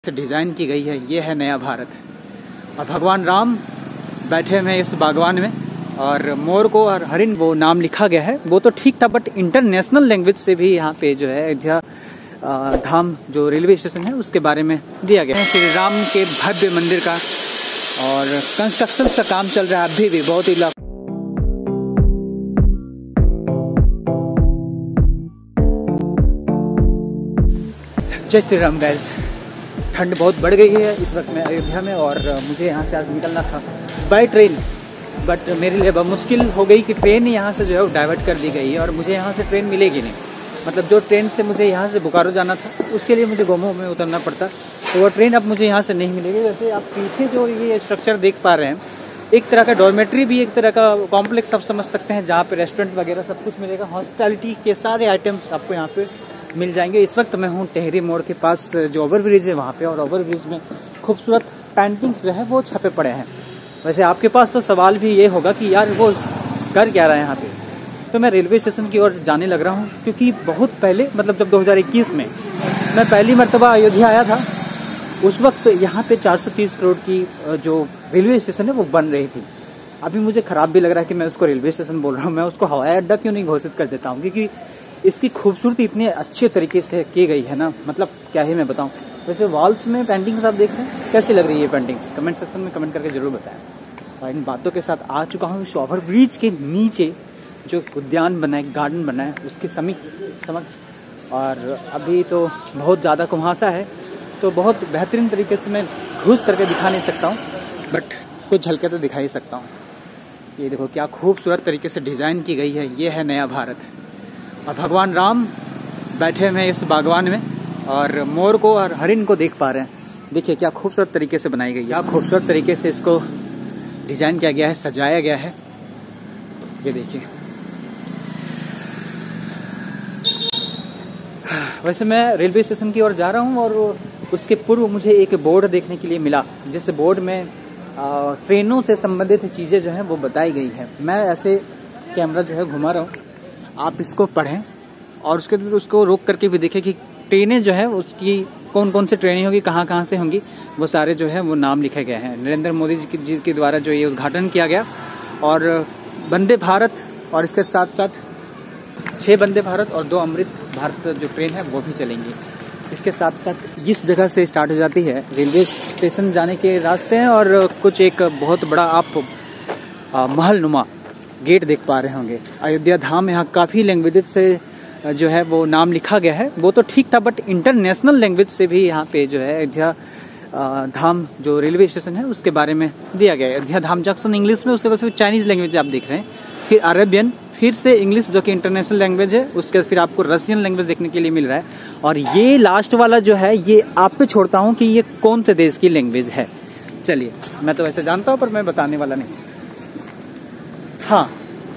से डिज़ाइन की गई है। ये है नया भारत और भगवान राम बैठे हुए हैं इस बागवान में और मोर को और हरिण वो नाम लिखा गया है। वो तो ठीक था बट इंटरनेशनल लैंग्वेज से भी यहाँ पे जो है अयोध्या धाम जो रेलवे स्टेशन है उसके बारे में दिया गया है। श्री राम के भव्य मंदिर का और कंस्ट्रक्शन का काम चल रहा है अभी भी बहुत ही जय श्री राम गाइस। ठंड बहुत बढ़ गई है इस वक्त में अयोध्या में और मुझे यहाँ से आज निकलना था बाय ट्रेन, बट मेरे लिए बहुत मुश्किल हो गई कि ट्रेन यहाँ से जो है वो डाइवर्ट कर दी गई है और मुझे यहाँ से ट्रेन मिलेगी नहीं। मतलब जो ट्रेन से मुझे यहाँ से बोकारो जाना था उसके लिए मुझे गोमो में उतरना पड़ता, तो वो ट्रेन अब मुझे यहाँ से नहीं मिलेगी। जैसे आप पीछे जो ये स्ट्रक्चर देख पा रहे हैं, एक तरह का डॉर्मेट्री भी, एक तरह का कॉम्प्लेक्स आप समझ सकते हैं, जहाँ पे रेस्टोरेंट वगैरह सब कुछ मिलेगा। हॉस्पिटैलिटी के सारे आइटम्स आपको यहाँ पे मिल जाएंगे। इस वक्त मैं हूँ टेहरी मोड़ के पास जो ओवरब्रिज है वहाँ पे, और ओवरब्रिज में खूबसूरत पेंटिंग्स जो है वो छपे पड़े हैं। वैसे आपके पास तो सवाल भी ये होगा कि यार वो कर क्या रहा है यहाँ पे। तो मैं रेलवे स्टेशन की ओर जाने लग रहा हूँ, क्योंकि बहुत पहले मतलब जब 2021 में मैं पहली मरतबा अयोध्या आया था, उस वक्त यहाँ पे 430 करोड़ की जो रेलवे स्टेशन है वो बन रही थी। अभी मुझे खराब भी लग रहा है कि मैं उसको रेलवे स्टेशन बोल रहा हूँ, मैं उसको हवाई अड्डा क्यों नहीं घोषित कर देता हूँ, क्योंकि इसकी खूबसूरती इतने अच्छे तरीके से की गई है ना, मतलब क्या ही मैं बताऊं। वैसे वॉल्स में पेंटिंग्स आप देख रहे हैं, कैसी लग रही है पेंटिंग्स, कमेंट सेक्शन में कमेंट करके जरूर बताएं। और इन बातों के साथ आ चुका हूँ इस ओवरब्रिज के नीचे जो उद्यान बना है, गार्डन बना है, उसके समझ। और अभी तो बहुत ज़्यादा कुहासा है, तो बहुत बेहतरीन तरीके से मैं घुस करके दिखा नहीं सकता हूँ, बट कुछ झलके तो दिखा ही सकता हूँ। ये देखो क्या खूबसूरत तरीके से डिज़ाइन की गई है। ये है नया भारत और भगवान राम बैठे हुए हैं इस बागवान में और मोर को और हरिण को देख पा रहे हैं। देखिए क्या खूबसूरत तरीके से बनाई गई है, क्या खूबसूरत तरीके से इसको डिजाइन किया गया है, सजाया गया है। ये देखिए। वैसे मैं रेलवे स्टेशन की ओर जा रहा हूँ और उसके पूर्व मुझे एक बोर्ड देखने के लिए मिला, जिस बोर्ड में ट्रेनों से संबंधित चीज़ें जो हैं वो बताई गई है। मैं ऐसे कैमरा जो है घुमा रहा हूँ, आप इसको पढ़ें और उसके बाद उसको रोक करके भी देखें कि ट्रेनें जो है उसकी कौन कौन सी ट्रेनें होंगी, कहाँ कहाँ से होंगी, वो सारे जो है वो नाम लिखे गए हैं। नरेंद्र मोदी जी के द्वारा जो ये उद्घाटन किया गया, और वंदे भारत और इसके साथ साथ 6 वंदे भारत और 2 अमृत भारत जो ट्रेन है वो भी चलेंगी। इसके साथ साथ इस जगह से स्टार्ट हो जाती है रेलवे स्टेशन जाने के रास्ते हैं, और कुछ एक बहुत बड़ा आप महल नुमा गेट देख पा रहे होंगे। अयोध्या धाम यहाँ काफ़ी लैंग्वेजेस से जो है वो नाम लिखा गया है। वो तो ठीक था बट इंटरनेशनल लैंग्वेज से भी यहाँ पे जो है अयोध्या धाम जो रेलवे स्टेशन है उसके बारे में दिया गया है। अयोध्या धाम जंक्शन इंग्लिश में, उसके बाद फिर चाइनीज़ लैंग्वेज आप देख रहे हैं, फिर अरेबियन, फिर से इंग्लिश जो कि इंटरनेशनल लैंग्वेज है, उसके बाद फिर आपको रशियन लैंग्वेज देखने के लिए मिल रहा है। और ये लास्ट वाला जो है ये आप पे छोड़ता हूँ कि ये कौन से देश की लैंग्वेज है। चलिए, मैं तो वैसे जानता हूँ पर मैं बताने वाला नहीं। हाँ,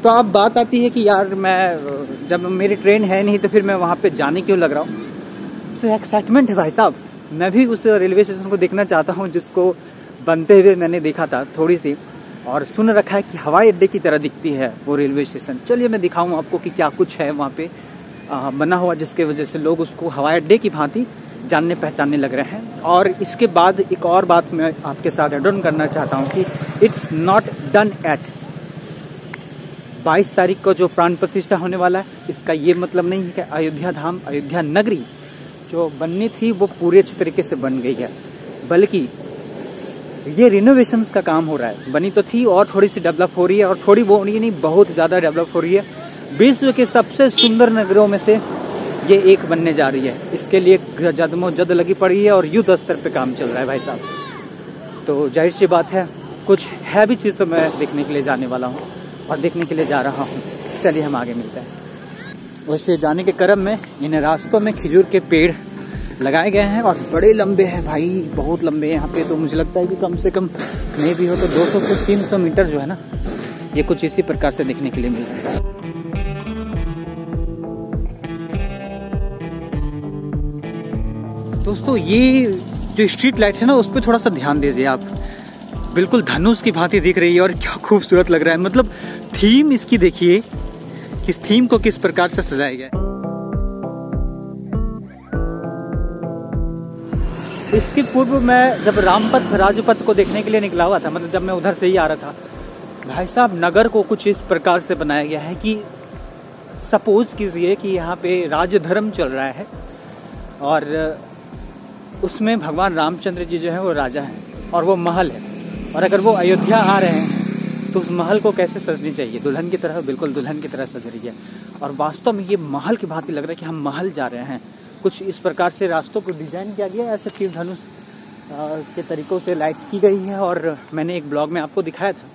तो अब बात आती है कि यार मैं जब मेरी ट्रेन है नहीं तो फिर मैं वहाँ पे जाने क्यों लग रहा हूँ। तो एक्साइटमेंट है भाई साहब, मैं भी उस रेलवे स्टेशन को देखना चाहता हूँ जिसको बनते हुए मैंने देखा था थोड़ी सी, और सुन रखा है कि हवाई अड्डे की तरह दिखती है वो रेलवे स्टेशन। चलिए मैं दिखाऊँ आपको कि क्या कुछ है वहाँ पे बना हुआ, जिसके वजह से लोग उसको हवाई अड्डे की भांति जानने पहचानने लग रहे हैं। और इसके बाद एक और बात मैं आपके साथ एड ऑन करना चाहता हूँ कि इट्स नॉट डन एट 22 तारीख को जो प्राण प्रतिष्ठा होने वाला है, इसका ये मतलब नहीं है कि अयोध्या धाम, अयोध्या नगरी जो बननी थी वो पूरे अच्छे तरीके से बन गई है, बल्कि ये रिनोवेशंस का काम हो रहा है। बनी तो थी और थोड़ी सी डेवलप हो रही है, और थोड़ी वो नहीं बहुत ज़्यादा डेवलप हो रही है। विश्व के सबसे सुंदर नगरों में से ये एक बनने जा रही है। इसके लिए जद्मोजहद लगी पड़ी है और युद्ध स्तर पे काम चल रहा है भाई साहब। तो जाहिर सी बात है कुछ है भी चीज़ तो मैं देखने के लिए जाने वाला हूँ और देखने के लिए जा रहा हूँ। चलिए हम आगे मिलते हैं। वैसे जाने के क्रम में इन रास्तों में खिजूर के पेड़ लगाए गए हैं और बड़े लंबे हैं भाई, बहुत लंबे हैं यहाँ पे। तो मुझे लगता है कि कम से कम नहीं भी हो तो 200 से 300 मीटर जो है ना, ये कुछ इसी प्रकार से देखने के लिए मिल रहा है। दोस्तों ये जो स्ट्रीट लाइट है ना उस पर थोड़ा सा ध्यान दीजिए आप, बिल्कुल धनुष की भांति दिख रही है और क्या खूबसूरत लग रहा है। मतलब थीम इसकी देखिए, इस थीम को किस प्रकार से सजाया गया है। इसके पूर्व मैं जब रामपथ राजपथ को देखने के लिए निकला हुआ था, मतलब जब मैं उधर से ही आ रहा था, भाई साहब नगर को कुछ इस प्रकार से बनाया गया है कि सपोज कीजिए कि यहाँ पे राजधर्म चल रहा है और उसमें भगवान रामचंद्र जी जो है वो राजा हैं और वो महल है, और अगर वो अयोध्या आ रहे हैं तो उस महल को कैसे सजनी चाहिए, दुल्हन की तरह, बिल्कुल दुल्हन की तरह सज रही है। और वास्तव में ये महल की भांति लग रहा है कि हम महल जा रहे हैं। कुछ इस प्रकार से रास्तों को डिजाइन किया गया है, ऐसे तीर धनुष के तरीकों से लाइट की गई है। और मैंने एक ब्लॉग में आपको दिखाया था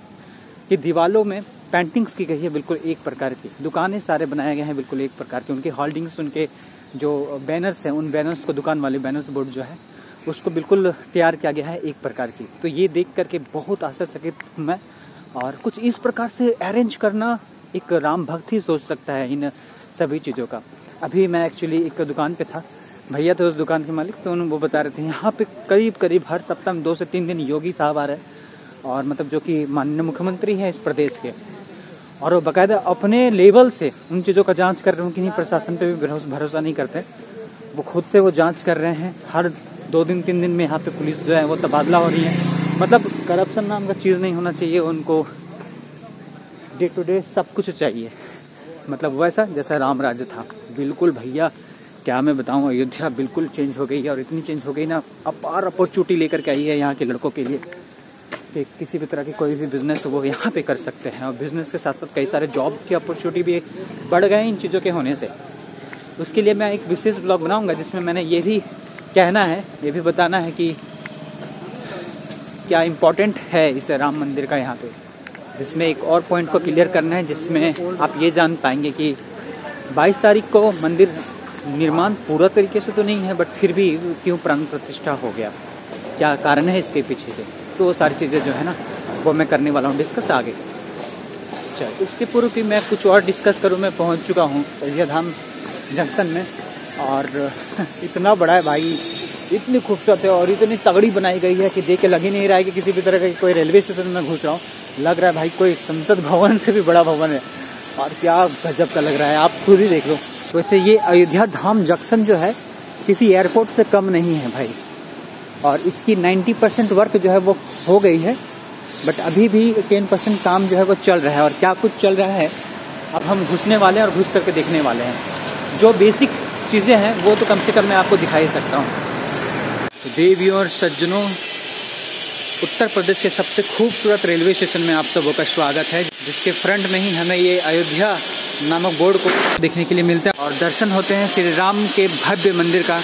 कि दीवालों में पेंटिंग्स की गई है बिल्कुल एक प्रकार की, दुकानें सारे बनाए गए हैं बिल्कुल एक प्रकार के, उनके होल्डिंग्स, उनके जो बैनर्स हैं, उन बैनर्स को, दुकान वाले बैनर्स बोर्ड जो है उसको बिल्कुल तैयार किया गया है एक प्रकार की। तो ये देख करके बहुत आश्चर्यचकित हूं मैं। और कुछ इस प्रकार से अरेंज करना एक राम भक्त ही सोच सकता है इन सभी चीज़ों का। अभी मैं एक्चुअली एक दुकान पे था, भैया थे उस दुकान के मालिक, तो वो बता रहे थे यहाँ पे करीब करीब हर सप्ताह में 2 से 3 दिन योगी साहब आ रहे हैं, और मतलब जो कि माननीय मुख्यमंत्री हैं इस प्रदेश के, और वो बाकायदा अपने लेवल से उन चीज़ों का जांच कर रहे हैं कि नहीं, प्रशासन पे भी भरोसा नहीं करते, वो खुद से वो जांच कर रहे हैं। हर 2 दिन 3 दिन में यहाँ पे पुलिस जो है वो तबादला हो रही है। मतलब करप्शन नाम का चीज़ नहीं होना चाहिए, उनको डे टू डे सब कुछ चाहिए, मतलब वैसा जैसा राम राज्य था। बिल्कुल भैया क्या मैं बताऊं, अयोध्या बिल्कुल चेंज हो गई है, और इतनी चेंज हो गई ना, अपार अपॉर्चुनिटी लेकर के आई है यहाँ के लड़कों के लिए कि किसी भी तरह की कोई भी बिजनेस वो यहाँ पे कर सकते हैं। और बिजनेस के साथ साथ कई सारे जॉब की अपॉर्चुनिटी भी बढ़ गए इन चीज़ों के होने से। उसके लिए मैं एक विशेष ब्लॉग बनाऊंगा जिसमें मैंने ये भी कहना है, ये भी बताना है कि क्या इम्पोर्टेंट है इस राम मंदिर का यहाँ पे, जिसमें एक और पॉइंट को क्लियर करना है, जिसमें आप ये जान पाएंगे कि 22 तारीख को मंदिर निर्माण पूरा तरीके से तो नहीं है, बट फिर भी क्यों प्राण प्रतिष्ठा हो गया, क्या कारण है इसके पीछे से, तो वो सारी चीज़ें जो है ना वो मैं करने वाला हूँ डिस्कस आगे। चल इसके पूर्व कि मैं कुछ और डिस्कस करूँ, मैं पहुँच चुका हूँ अयोध्या धाम जंक्शन में, और इतना बड़ा है भाई, इतनी खूबसूरत है और इतनी तगड़ी बनाई गई है कि देख के लग ही नहीं रहा है कि किसी भी तरह का कोई रेलवे स्टेशन में घुस रहा हूँ। लग रहा है भाई कोई संसद भवन से भी बड़ा भवन है, और क्या गजब का लग रहा है, आप खुद ही देख लो। वैसे ये अयोध्या धाम जंक्शन जो है किसी एयरपोर्ट से कम नहीं है भाई, और इसकी 90% वर्क जो है वो हो गई है, बट अभी भी 10% काम जो है वो चल रहा है। और क्या कुछ चल रहा है अब हम घुसने वाले हैं और घुस करके देखने वाले हैं। जो बेसिक चीज़ें हैं वो तो कम से कम मैं आपको दिखा ही सकता हूँ। तो देवियों और सज्जनों, उत्तर प्रदेश के सबसे खूबसूरत रेलवे स्टेशन में आप सबों का स्वागत है, जिसके फ्रंट में ही हमें ये अयोध्या नामक बोर्ड को देखने के लिए मिलता है, और दर्शन होते हैं श्री राम के भव्य मंदिर का।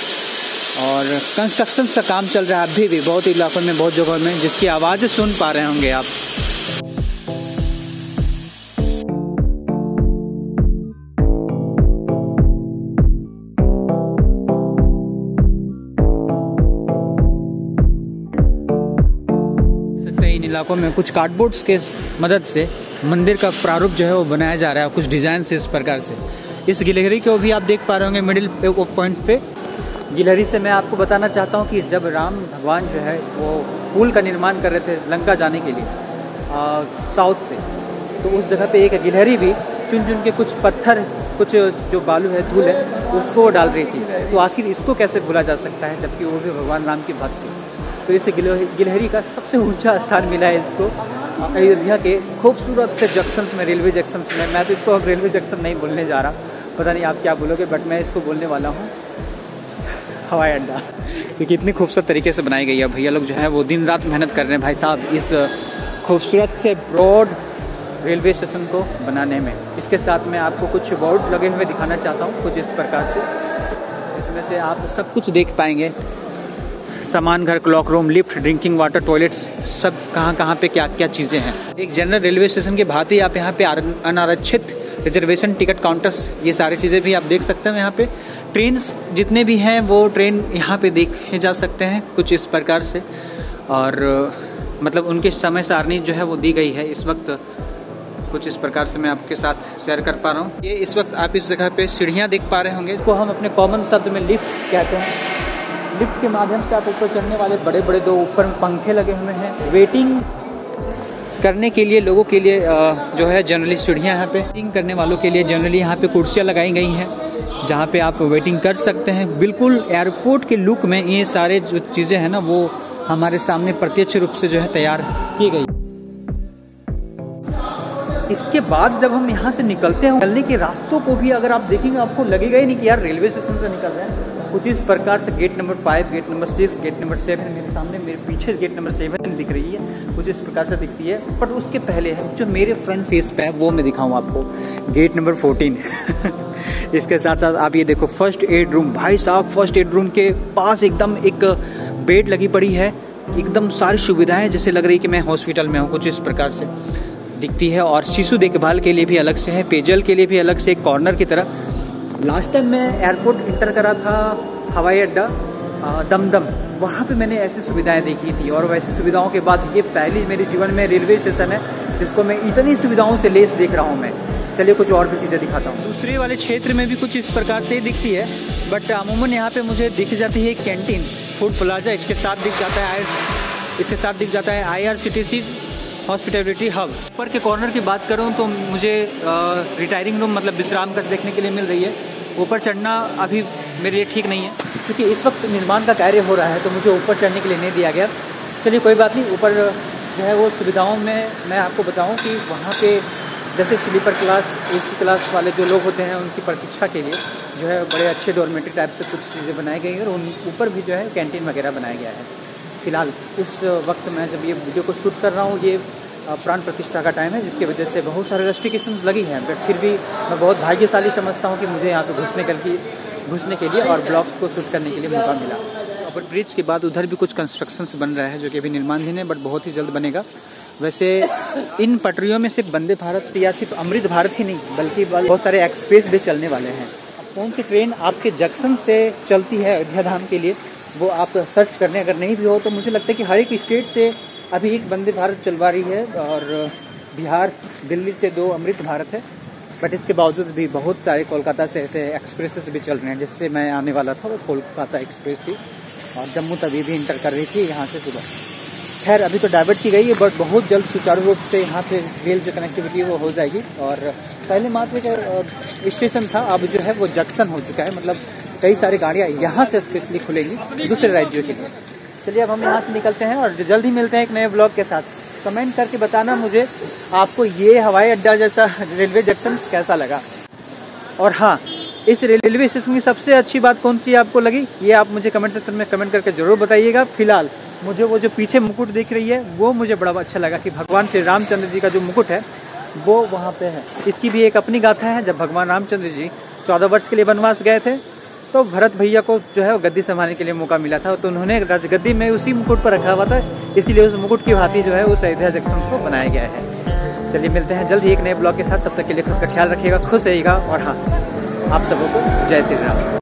और कंस्ट्रक्शन का काम चल रहा है अभी भी बहुत इलाकों में, बहुत जगहों में, जिसकी आवाज़ सुन पा रहे होंगे आप। इन इलाकों में कुछ कार्डबोर्ड्स के मदद से मंदिर का प्रारूप जो है वो बनाया जा रहा है, कुछ डिजाइन से इस प्रकार से। इस गिलहरी को भी आप देख पा रहे होंगे मिडिल पॉइंट पे। गिलहरी से मैं आपको बताना चाहता हूँ कि जब राम भगवान जो है वो पुल का निर्माण कर रहे थे लंका जाने के लिए साउथ से, तो उस जगह पे एक गिलहरी भी चुन चुन के कुछ पत्थर, कुछ जो बालू है, धूल है, उसको डाल रही थी। तो आखिर इसको कैसे भूला जा सकता है, जबकि वो भी भगवान राम की भक्त थी। तो इस गिलहरी का सबसे ऊंचा स्थान मिला है इसको अयोध्या के खूबसूरत से जंक्शंस में, रेलवे जंक्शंस में। मैं तो इसको अब रेलवे जंक्शन नहीं बोलने जा रहा, पता नहीं आप क्या बोलोगे, बट मैं इसको बोलने वाला हूँ हवाई अड्डा, क्योंकि इतनी खूबसूरत तरीके से बनाई गई है। भैया लोग जो है वो दिन रात मेहनत कर रहे हैं भाई साहब इस खूबसूरत से ब्रॉड रेलवे स्टेशन को बनाने में। इसके साथ में आपको कुछ बोर्ड लगे हुए दिखाना चाहता हूँ कुछ इस प्रकार से, इसमें से आप सब कुछ देख पाएंगे, सामान घर, clock room, lift, drinking water, toilets, सब कहाँ पे क्या क्या चीज़ें हैं। एक जनरल रेलवे स्टेशन के भांति आप यहाँ पे अनारक्षित रिजर्वेशन टिकट काउंटर्स, ये सारी चीज़ें भी आप देख सकते हैं यहाँ पे। ट्रेन्स जितने भी हैं वो ट्रेन यहाँ पे देखे जा सकते हैं कुछ इस प्रकार से, और मतलब उनके समय सारणी जो है वो दी गई है इस वक्त कुछ इस प्रकार से मैं आपके साथ शेयर कर पा रहा हूँ। ये इस वक्त आप इस जगह पे सीढ़ियाँ देख पा रहे होंगे, इसको हम अपने कॉमन शब्द में लिफ्ट कहते हैं। लिफ्ट के माध्यम से आप ऊपर चढ़ने वाले बड़े बड़े 2 ऊपर पंखे लगे हुए हैं। वेटिंग करने के लिए लोगों के लिए जो है जनरली सीढ़ियाँ यहाँ पे, वेटिंग करने वालों के लिए जनरली यहाँ पे कुर्सियाँ लगाई गई हैं। जहाँ पे आप वेटिंग कर सकते हैं। बिल्कुल एयरपोर्ट के लुक में ये सारे जो चीज़ें हैं ना वो हमारे सामने प्रत्यक्ष रूप से जो है तैयार की गई। इसके बाद जब हम यहाँ से निकलते हैं, निकलने के रास्तों को भी अगर आप देखेंगे आपको लगेगा ही नहीं कि यार रेलवे स्टेशन से निकल रहे हैं। कुछ इस प्रकार से gate number 5, gate number 6, gate number 7 मेरे सामने, मेरे पीछे गेट नंबर 7 दिख रही है, कुछ इस प्रकार से दिखती है। बट उसके पहले है जो मेरे फ्रंट फेस पे है वो मैं दिखाऊँ आपको, गेट नंबर 14 इसके साथ साथ आप ये देखो फर्स्ट एड रूम। भाई साहब फर्स्ट एड रूम के पास एकदम एक बेड लगी पड़ी है, एकदम सारी सुविधाएं जैसे लग रही कि मैं हॉस्पिटल में हूँ, कुछ इस प्रकार से दिखती है। और शिशु देखभाल के लिए भी अलग से है, पेयजल के लिए भी अलग से एक कॉर्नर की तरह। लास्ट टाइम मैं एयरपोर्ट इंटर करा था हवाई अड्डा दमदम, वहाँ पे मैंने ऐसी सुविधाएं देखी थी। और वैसी सुविधाओं के बाद ये पहली मेरे जीवन में रेलवे स्टेशन है जिसको मैं इतनी सुविधाओं से लेस देख रहा हूँ मैं। चलिए कुछ और भी चीज़ें दिखाता हूँ। दूसरे वाले क्षेत्र में भी कुछ इस प्रकार से दिखती है, बट अमूमन यहाँ पे मुझे दिख जाती है कैंटीन, फूड प्लाजा, इसके साथ दिख जाता है IRCTC हॉस्पिटैलिटी हब। ऊपर के कॉर्नर की बात करूं तो मुझे रिटायरिंग रूम मतलब विश्राम कक्ष देखने के लिए मिल रही है। ऊपर चढ़ना अभी मेरे लिए ठीक नहीं है, क्योंकि इस वक्त निर्माण का कार्य हो रहा है तो मुझे ऊपर चढ़ने के लिए नहीं दिया गया। चलिए कोई बात नहीं, ऊपर जो है वो सुविधाओं में मैं आपको बताऊं कि वहाँ पे जैसे स्लीपर क्लास, AC क्लास वाले जो लोग होते हैं उनकी प्रतीक्षा के लिए जो है बड़े अच्छे डॉर्मेट्री टाइप से कुछ चीज़ें बनाई गई हैं और उन ऊपर भी जो है कैंटीन वगैरह बनाया गया है। फिलहाल इस वक्त मैं जब ये वीडियो को शूट कर रहा हूँ ये प्राण प्रतिष्ठा का टाइम है, जिसकी वजह से बहुत सारे रेस्ट्रिक्शंस लगी हैं, बट फिर भी मैं बहुत भाग्यशाली समझता हूँ कि मुझे यहाँ पे घुसने के लिए और ब्लॉग्स को शूट करने के लिए मौका मिला। ओवर ब्रिज के बाद उधर भी कुछ कंस्ट्रक्शंस बन रहा है जो कि अभी निर्माणाधीन है, बट बहुत ही जल्द बनेगा। वैसे इन पटरियों में सिर्फ वंदे भारत या सिर्फ अमृत भारत ही नहीं बल्कि बहुत सारे एक्सप्रेस भी चलने वाले हैं। कौन सी ट्रेन आपके जंक्शन से चलती है अयोध्या धाम के लिए वो आप सर्च करने अगर नहीं भी हो तो मुझे लगता है कि हर एक स्टेट से अभी एक वंदे भारत चलवा रही है और बिहार, दिल्ली से 2 अमृत भारत है। बट इसके बावजूद भी बहुत सारे कोलकाता से ऐसे एक्सप्रेसेस भी चल रहे हैं। जिससे मैं आने वाला था वो कोलकाता एक्सप्रेस थी और जम्मू तवी भी इंटर कर रही थी यहाँ से सुबह। खैर अभी तो डाइवर्ट की गई है, बट बहुत जल्द सुचारू रूप से यहाँ से रेल जो कनेक्टिविटी है वो हो जाएगी। और पहले मात्र का स्टेशन था, अब जो है वो जंक्शन हो चुका है, मतलब कई सारी गाड़ियाँ यहाँ से स्पेशली खुलेंगी दूसरे राज्यों के लिए। चलिए अब हम यहाँ से निकलते हैं और जल्द ही मिलते हैं एक नए ब्लॉग के साथ। कमेंट करके बताना मुझे आपको ये हवाई अड्डा जैसा रेलवे जंक्शन कैसा लगा। और हाँ, इस रेलवे स्टेशन की सबसे अच्छी बात कौन सी आपको लगी ये आप मुझे कमेंट सेक्शन में कमेंट करके जरूर बताइएगा। फिलहाल मुझे वो जो पीछे मुकुट दिख रही है वो मुझे बड़ा अच्छा लगा कि भगवान श्री रामचंद्र जी का जो मुकुट है वो वहाँ पे है। इसकी भी एक अपनी गाथा है। जब भगवान रामचंद्र जी 14 वर्ष के लिए वनवास गए थे तो भरत भैया को जो है वो गद्दी संभालने के लिए मौका मिला था, तो उन्होंने राजगद्दी में उसी मुकुट पर रखा हुआ था, इसीलिए उस मुकुट की भांति जो है उस अयोध्या जंक्शन को बनाया गया है। चलिए मिलते हैं जल्द ही एक नए ब्लॉग के साथ, तब तक के लिए खुद का ख्याल रखिएगा, खुश रहिएगा और हाँ आप सबों को जय श्री राम।